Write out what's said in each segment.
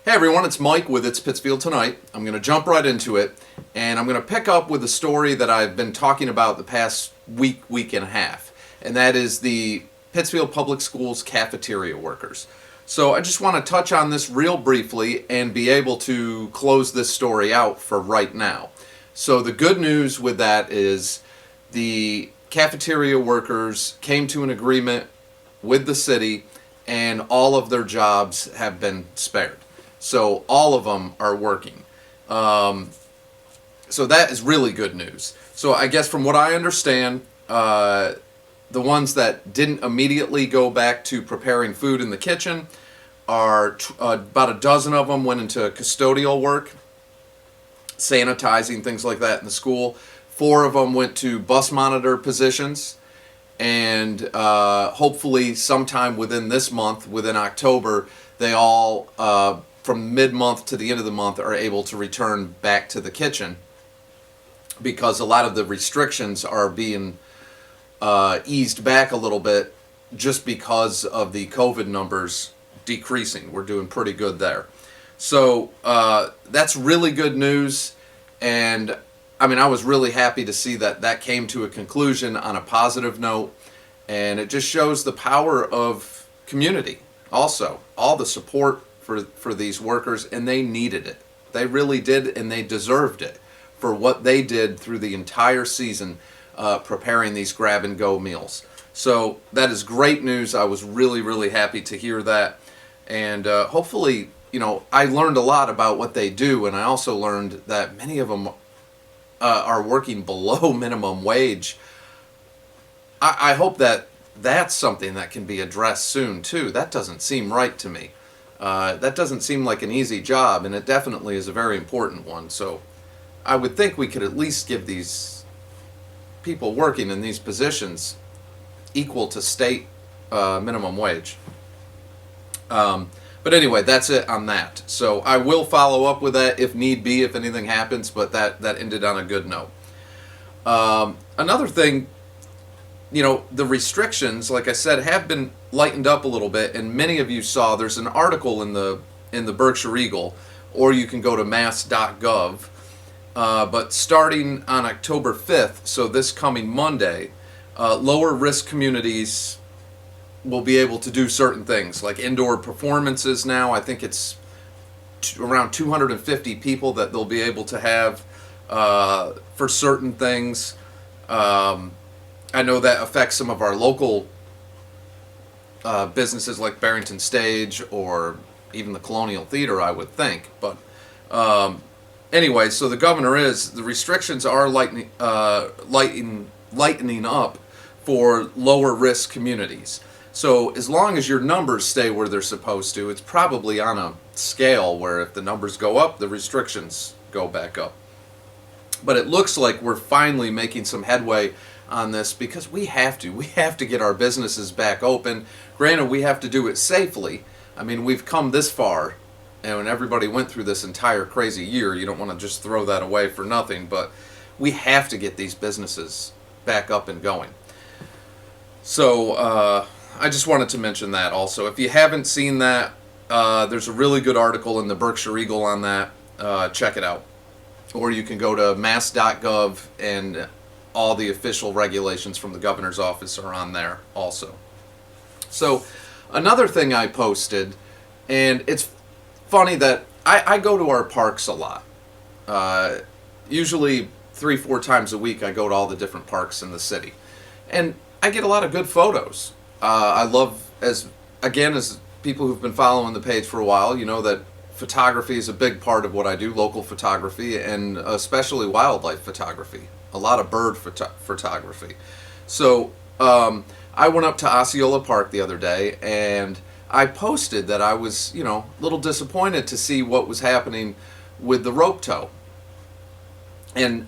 Hey everyone, it's Mike with It's Pittsfield Tonight. I'm going to jump right into it, and I'm going to pick up with a story that I've been talking about the past week and a half, and that is the Pittsfield Public School's cafeteria workers. So I just want to touch on this real briefly and be able to close this story out for right now. So the good news with that is the cafeteria workers came to an agreement with the city, and all of their jobs have been spared. So all of them are working. So that is really good news. So I guess from what I understand, the ones that didn't immediately go back to preparing food in the kitchen are about a dozen of them went into custodial work, sanitizing, things like that in the school. 4 of them went to bus monitor positions, and hopefully sometime within this month, within October, they all from mid-month to the end of the month are able to return back to the kitchen, because a lot of the restrictions are being eased back a little bit just because of the COVID numbers decreasing. We're doing pretty good there. So that's really good news, and I mean, I was really happy to see that that came to a conclusion on a positive note, and it just shows the power of community. Also, all the support for these workers, and they needed it. They really did, and they deserved it for what they did through the entire season preparing these grab-and-go meals. So that is great news. I was really, really happy to hear that, and hopefully, you know, I learned a lot about what they do, and I also learned that many of them are working below minimum wage. I hope that that's something that can be addressed soon too. That doesn't seem right to me. That doesn't seem like an easy job, and it definitely is a very important one. So I would think we could at least give these people working in these positions equal to state minimum wage. But anyway, that's it on that. So I will follow up with that if need be, if anything happens, but that ended on a good note. Another thing, you know, the restrictions, like I said, have been lightened up a little bit, and many of you saw there's an article in the Berkshire Eagle, or you can go to mass.gov. But starting on October 5th, so this coming Monday, lower risk communities will be able to do certain things, like indoor performances now. I think it's around 250 people that they'll be able to have for certain things. I know that affects some of our local businesses like Barrington Stage or even the Colonial Theater, I would think. But anyway, so the restrictions are lightening up for lower risk communities. So as long as your numbers stay where they're supposed to, it's probably on a scale where if the numbers go up, the restrictions go back up. But it looks like we're finally making some headway on this, because we have to get our businesses back open. Granted, we have to do it safely. I mean, we've come this far, and when everybody went through this entire crazy year, you don't want to just throw that away for nothing, but we have to get these businesses back up and going. So I just wanted to mention that also. If you haven't seen that, there's a really good article in the Berkshire Eagle on that. Check it out. Or you can go to mass.gov, and all the official regulations from the governor's office are on there also. So another thing I posted, and it's funny that I go to our parks a lot. Usually 3-4 times a week I go to all the different parks in the city. And I get a lot of good photos. I love, as people who've been following the page for a while, you know that photography is a big part of what I do, local photography, and especially wildlife photography. A lot of bird photography. So I went up to Osceola Park the other day, and I posted that I was, you know, a little disappointed to see what was happening with the rope tow. And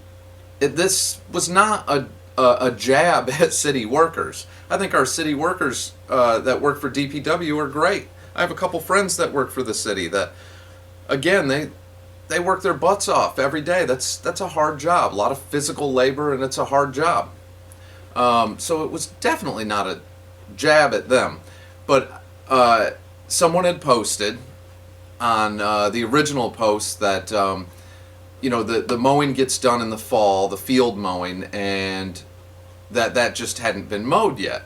this was not a jab at city workers. I think our city workers that work for DPW are great. I have a couple friends that work for the city that, again, they work their butts off every day. That's a hard job, a lot of physical labor, and it's a hard job. So it was definitely not a jab at them. But someone had posted on the original post that the mowing gets done in the fall, the field mowing, and that just hadn't been mowed yet.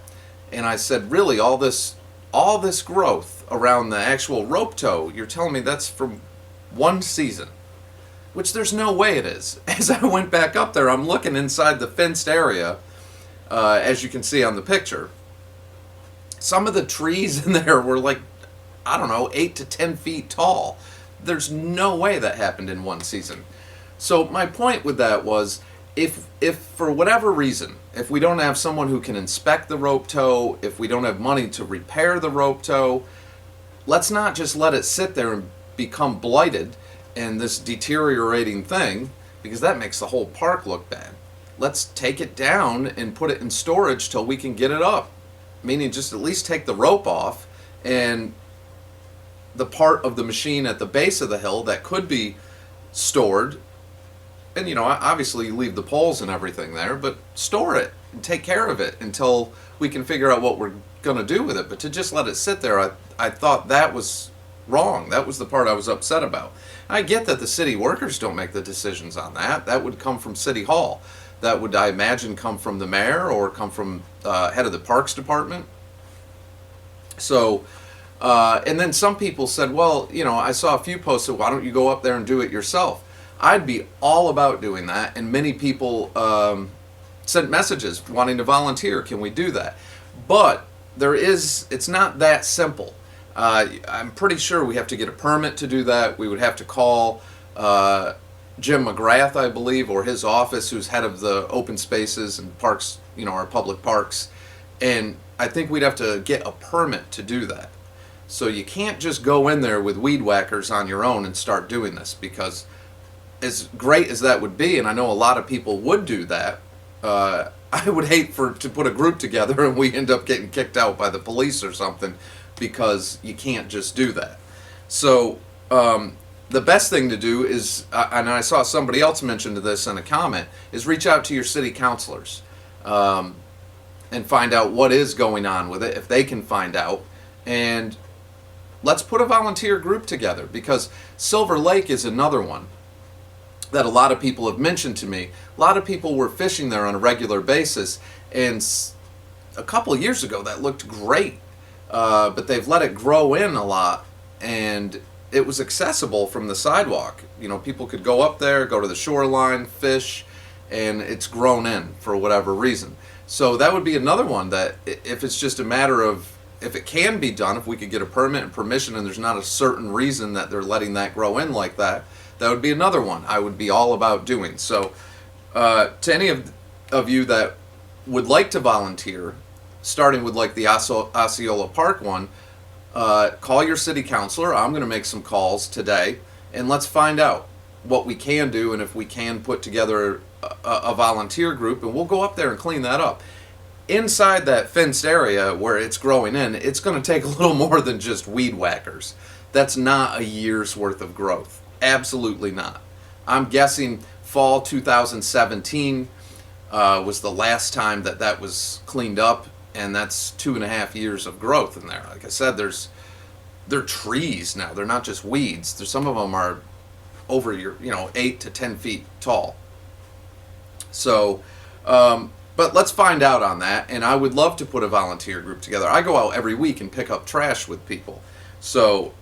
And I said, really, all this growth around the actual rope tow, you're telling me that's from one season? Which there's no way it is. As I went back up there, I'm looking inside the fenced area, as you can see on the picture. Some of the trees in there were like, I don't know, 8 to 10 feet tall. There's no way that happened in one season. So my point with that was, if for whatever reason, if we don't have someone who can inspect the rope tow, if we don't have money to repair the rope tow, let's not just let it sit there and become blighted and this deteriorating thing, because that makes the whole park look bad. Let's take it down and put it in storage till we can get it up. Meaning just at least take the rope off, and the part of the machine at the base of the hill that could be stored, and obviously you leave the poles and everything there, but store it and take care of it until we can figure out what we're going to do with it. But to just let it sit there, I thought that was wrong. That was the part I was upset about. I get that the city workers don't make the decisions on that. That would come from City Hall. That would, I imagine, come from the mayor or come from head of the Parks Department. So, and then some people said, well, I saw a few posts that, why don't you go up there and do it yourself? I'd be all about doing that, and many people sent messages wanting to volunteer. Can we do that? But it's not that simple. I'm pretty sure we have to get a permit to do that. We would have to call Jim McGrath, I believe, or his office, who's head of the open spaces and parks, our public parks. And I think we'd have to get a permit to do that. So you can't just go in there with weed whackers on your own and start doing this, because as great as that would be, and I know a lot of people would do that, I would hate to put a group together and we end up getting kicked out by the police or something, because you can't just do that. So the best thing to do is, and I saw somebody else mention this in a comment, is reach out to your city councilors and find out what is going on with it, if they can find out. And let's put a volunteer group together, because Silver Lake is another one that a lot of people have mentioned to me. A lot of people were fishing there on a regular basis, and a couple of years ago that looked great. But they've let it grow in a lot, and it was accessible from the sidewalk. People could go up there, go to the shoreline, fish, and it's grown in for whatever reason. So that would be another one that, if it's just a matter of, if it can be done, if we could get a permit and permission and there's not a certain reason that they're letting that grow in like that, that would be another one I would be all about doing. So to any of you that would like to volunteer, starting with like the Osceola Park one, call your city councilor. I'm going to make some calls today, and let's find out what we can do, and if we can put together a volunteer group, and we'll go up there and clean that up. Inside that fenced area where it's growing in, it's going to take a little more than just weed whackers. That's not a year's worth of growth. Absolutely not. I'm guessing fall 2017 was the last time that was cleaned up, and that's 2.5 years of growth in there. Like I said, they're trees now. They're not just weeds. Some of them are over 8 to 10 feet tall. So, but let's find out on that, and I would love to put a volunteer group together. I go out every week and pick up trash with people. So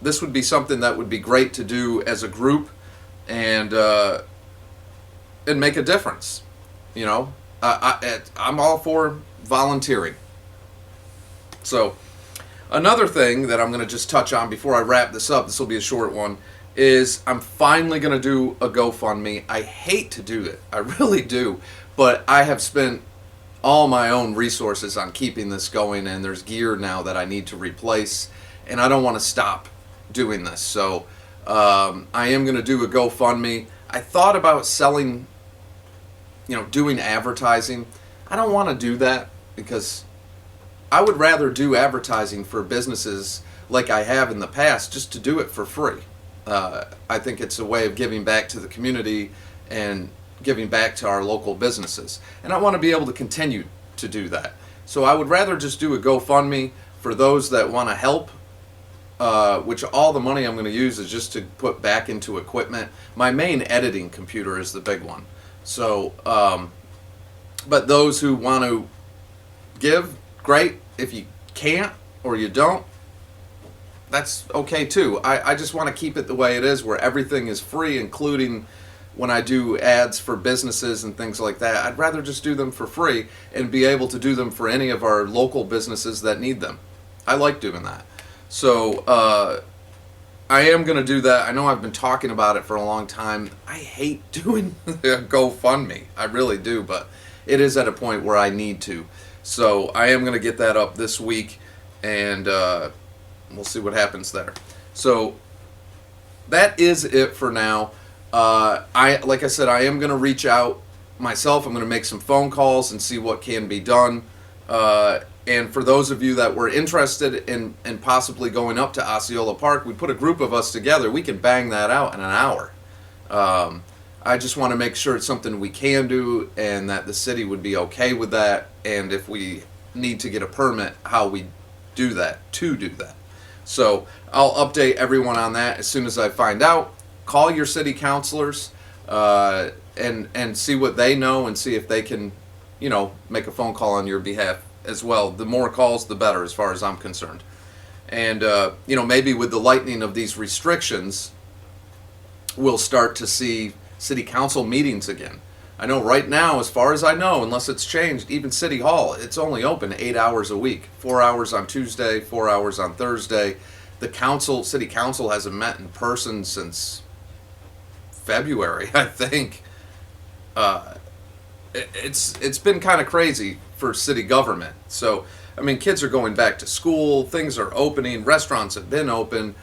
this would be something that would be great to do as a group, and make a difference. I'm all for volunteering. So another thing that I'm going to just touch on before I wrap this up, this will be a short one, is I'm finally going to do a GoFundMe. I hate to do it. I really do. But I have spent all my own resources on keeping this going, and there's gear now that I need to replace, and I don't want to stop doing this. So I am going to do a GoFundMe. I thought about selling, doing advertising. I don't want to do that, because I would rather do advertising for businesses like I have in the past, just to do it for free. I think it's a way of giving back to the community and giving back to our local businesses. And I want to be able to continue to do that. So I would rather just do a GoFundMe for those that want to help which all the money I'm going to use is just to put back into equipment. My main editing computer is the big one. So, but those who want to give, great. If you can't or you don't, that's okay too. I just want to keep it the way it is, where everything is free, including when I do ads for businesses and things like that. I'd rather just do them for free and be able to do them for any of our local businesses that need them. I like doing that. So I am going to do that. I know I've been talking about it for a long time. I hate doing GoFundMe. I really do, but it is at a point where I need to. So I am going to get that up this week, and we'll see what happens there. So that is it for now. Like I said, I am going to reach out myself. I'm going to make some phone calls and see what can be done. And for those of you that were interested in possibly going up to Osceola Park, we put a group of us together. We can bang that out in an hour. I just want to make sure it's something we can do and that the city would be okay with that. And if we need to get a permit, how we do that, to do that. So I'll update everyone on that as soon as I find out. Call your city councilors and see what they know, and see if they can, make a phone call on your behalf as well. The more calls, the better, as far as I'm concerned. And maybe with the lightening of these restrictions, we'll start to see city council meetings again. I know right now, as far as I know, unless it's changed, even City Hall, it's only open 8 hours a week. 4 hours on Tuesday, 4 hours on Thursday. The city council hasn't met in person since February, I think. It's been kind of crazy for city government. So, I mean, kids are going back to school, things are opening, restaurants have been open.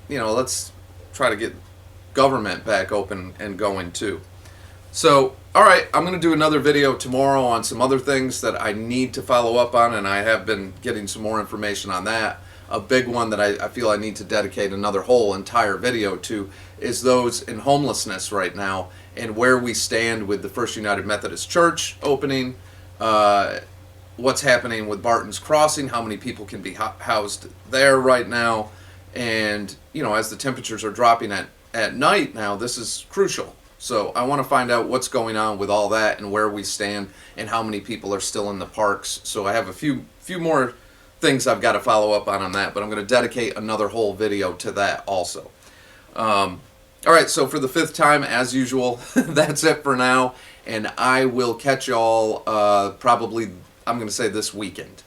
Let's try to get government back open and going too. So, all right, I'm going to do another video tomorrow on some other things that I need to follow up on, and I have been getting some more information on that. A big one that I feel I need to dedicate another whole entire video to is those in homelessness right now, and where we stand with the First United Methodist Church opening, what's happening with Barton's Crossing, how many people can be housed there right now, and as the temperatures are dropping at night now, this is crucial. So I want to find out what's going on with all that and where we stand and how many people are still in the parks. So I have a few more things I've got to follow up on that, but I'm going to dedicate another whole video to that also. All right, so for the 5th time, as usual, that's it for now, and I will catch y'all probably, I'm going to say, this weekend.